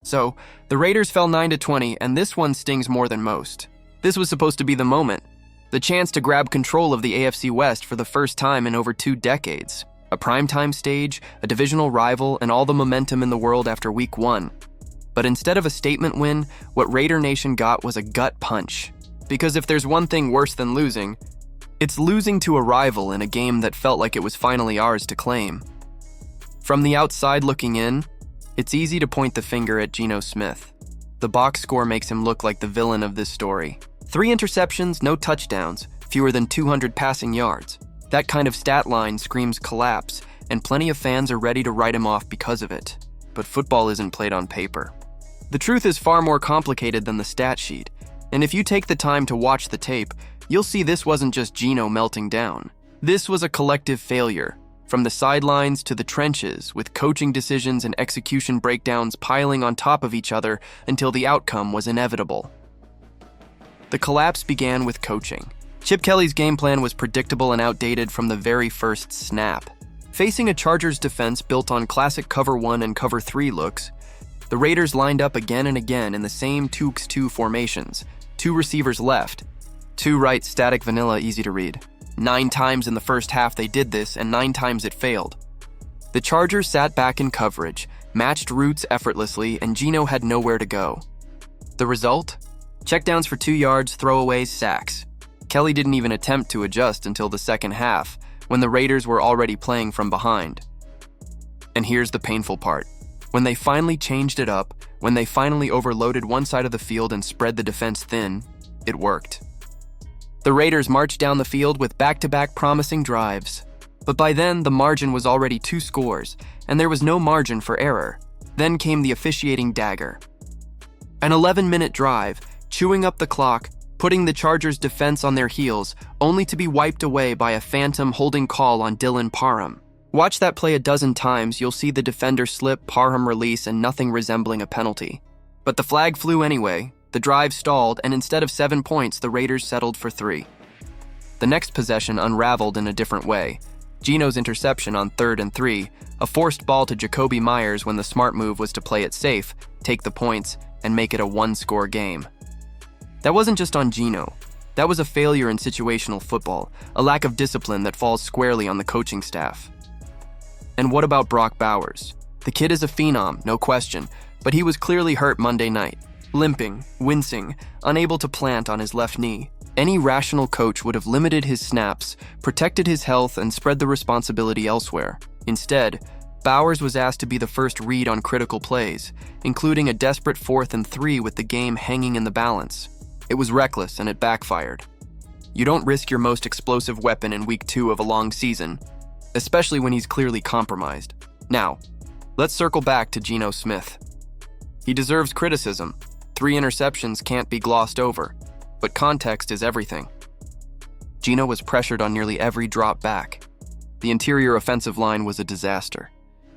So, the Raiders fell 9-20, and this one stings more than most. This was supposed to be the moment, the chance to grab control of the AFC West for the first time in over 2 decades. A primetime stage, a divisional rival, and all the momentum in the world after week 1. But instead of a statement win, what Raider Nation got was a gut punch. Because if there's one thing worse than losing, it's losing to a rival in a game that felt like it was finally ours to claim. From the outside looking in, it's easy to point the finger at Geno Smith. The box score makes him look like the villain of this story. 3 interceptions, no touchdowns, fewer than 200 passing yards. That kind of stat line screams collapse, and plenty of fans are ready to write him off because of it. But football isn't played on paper. The truth is far more complicated than the stat sheet, and if you take the time to watch the tape, you'll see this wasn't just Geno melting down. This was a collective failure, from the sidelines to the trenches, with coaching decisions and execution breakdowns piling on top of each other until the outcome was inevitable. The collapse began with coaching. Chip Kelly's game plan was predictable and outdated from the very first snap. Facing a Chargers defense built on classic cover 1 and cover 3 looks, the Raiders lined up again and again in the same 2x2 formations. 2 receivers left. 2 right, static vanilla, easy to read. 9 times in the first half they did this, and 9 times it failed. The Chargers sat back in coverage, matched routes effortlessly, and Geno had nowhere to go. The result? Checkdowns for 2 yards, throwaways, sacks. Kelly didn't even attempt to adjust until the second half, when the Raiders were already playing from behind. And here's the painful part. When they finally changed it up, when they finally overloaded one side of the field and spread the defense thin, it worked. The Raiders marched down the field with back-to-back promising drives. But by then, the margin was already 2 scores, and there was no margin for error. Then came the officiating dagger. An 11-minute drive, chewing up the clock, putting the Chargers' defense on their heels, only to be wiped away by a phantom holding call on Dylan Parham. Watch that play a dozen times, you'll see the defender slip, Parham release, and nothing resembling a penalty. But the flag flew anyway, the drive stalled, and instead of 7 points, the Raiders settled for 3. The next possession unraveled in a different way. Geno's interception on 3rd and 3, a forced ball to Jacoby Myers when the smart move was to play it safe, take the points, and make it a 1-score game. That wasn't just on Geno. That was a failure in situational football, a lack of discipline that falls squarely on the coaching staff. And what about Brock Bowers? The kid is a phenom, no question, but he was clearly hurt Monday night. Limping, wincing, unable to plant on his left knee. Any rational coach would have limited his snaps, protected his health, and spread the responsibility elsewhere. Instead, Bowers was asked to be the first read on critical plays, including a desperate 4th and 3 with the game hanging in the balance. It was reckless and it backfired. You don't risk your most explosive weapon in week 2 of a long season, especially when he's clearly compromised. Now, let's circle back to Geno Smith. He deserves criticism. 3 interceptions can't be glossed over, but context is everything. Geno was pressured on nearly every drop back. The interior offensive line was a disaster.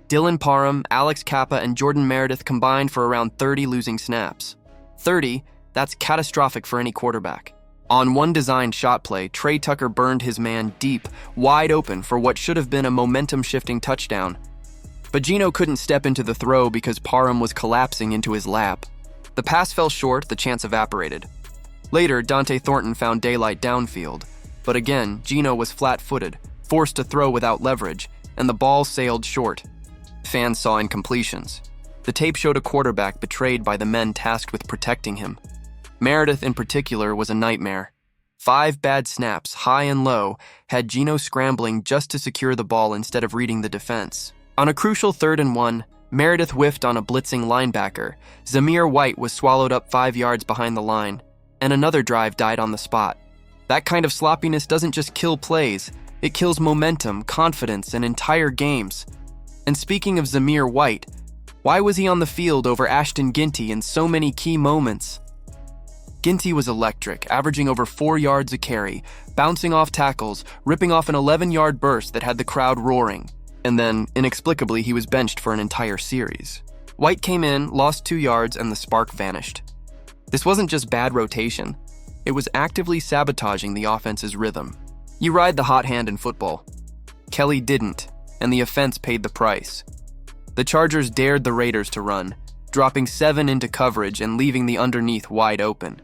Dylan Parham, Alex Kappa, and Jordan Meredith combined for around 30 losing snaps. 30, that's catastrophic for any quarterback. On one designed shot play, Trey Tucker burned his man deep, wide open for what should have been a momentum-shifting touchdown. But Geno couldn't step into the throw because Parham was collapsing into his lap. The pass fell short, the chance evaporated. Later, Dante Thornton found daylight downfield. But again, Geno was flat-footed, forced to throw without leverage, and the ball sailed short. Fans saw incompletions. The tape showed a quarterback betrayed by the men tasked with protecting him. Meredith, in particular, was a nightmare. 5 bad snaps, high and low, had Geno scrambling just to secure the ball instead of reading the defense. On a crucial 3rd and 1, Meredith whiffed on a blitzing linebacker. Zamir White was swallowed up 5 yards behind the line, and another drive died on the spot. That kind of sloppiness doesn't just kill plays, it kills momentum, confidence, and entire games. And speaking of Zamir White, why was he on the field over Ashton Ginty in so many key moments? Ginty was electric, averaging over 4 yards a carry, bouncing off tackles, ripping off an 11-yard burst that had the crowd roaring. And then, inexplicably, he was benched for an entire series. White came in, lost 2 yards, and the spark vanished. This wasn't just bad rotation. It was actively sabotaging the offense's rhythm. You ride the hot hand in football. Kelly didn't, and the offense paid the price. The Chargers dared the Raiders to run. dropping 7 into coverage and leaving the underneath wide open.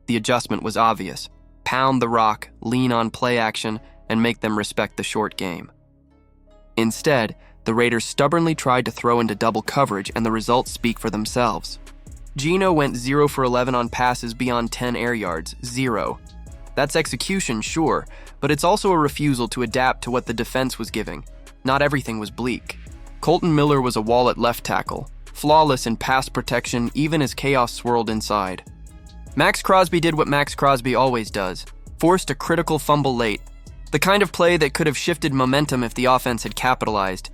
The adjustment was obvious. Pound the rock, lean on play action, and make them respect the short game. Instead, the Raiders stubbornly tried to throw into double coverage, and the results speak for themselves. Geno went 0 for 11 on passes beyond 10 air yards, 0. That's execution, sure, but it's also a refusal to adapt to what the defense was giving. Not everything was bleak. Colton Miller was a wall at left tackle, flawless in pass protection even as chaos swirled inside. Max Crosby did what Max Crosby always does, forced a critical fumble late, the kind of play that could have shifted momentum if the offense had capitalized.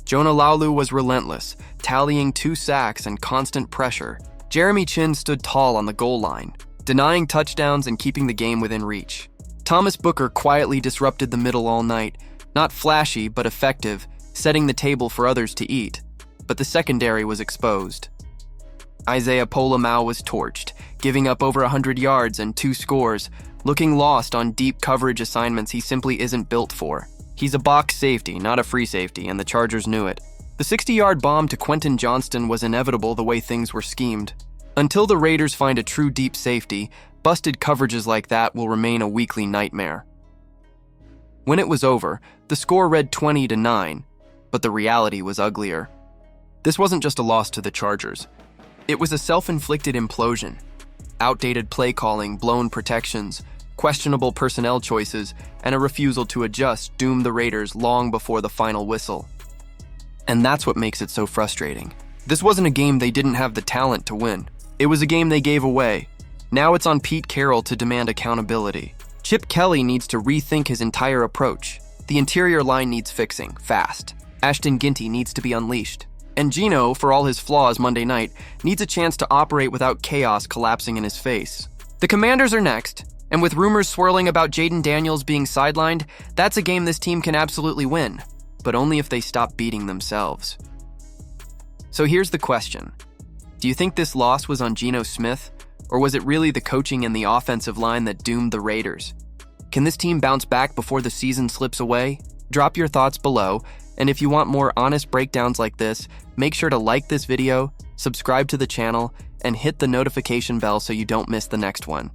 Jonah Laulu was relentless, tallying 2 sacks and constant pressure. Jeremy Chin stood tall on the goal line, denying touchdowns and keeping the game within reach. Thomas Booker quietly disrupted the middle all night, not flashy but effective, setting the table for others to eat. But the secondary was exposed. Isaiah Pola-Mao was torched, giving up over 100 yards and 2 scores, looking lost on deep coverage assignments he simply isn't built for. He's a box safety, not a free safety, and the Chargers knew it. The 60-yard bomb to Quentin Johnston was inevitable the way things were schemed. Until the Raiders find a true deep safety, busted coverages like that will remain a weekly nightmare. When it was over, the score read 20-9, but the reality was uglier. This wasn't just a loss to the Chargers. It was a self-inflicted implosion. Outdated play calling, blown protections, questionable personnel choices, and a refusal to adjust doomed the Raiders long before the final whistle. And that's what makes it so frustrating. This wasn't a game they didn't have the talent to win. It was a game they gave away. Now it's on Pete Carroll to demand accountability. Chip Kelly needs to rethink his entire approach. The interior line needs fixing, fast. Ashton Ginty needs to be unleashed. And Geno, for all his flaws Monday night, needs a chance to operate without chaos collapsing in his face. The Commanders are next, and with rumors swirling about Jaden Daniels being sidelined, that's a game this team can absolutely win, but only if they stop beating themselves. So here's the question. Do you think this loss was on Geno Smith, or was it really the coaching and the offensive line that doomed the Raiders? Can this team bounce back before the season slips away? Drop your thoughts below, and if you want more honest breakdowns like this, make sure to like this video, subscribe to the channel, and hit the notification bell so you don't miss the next one.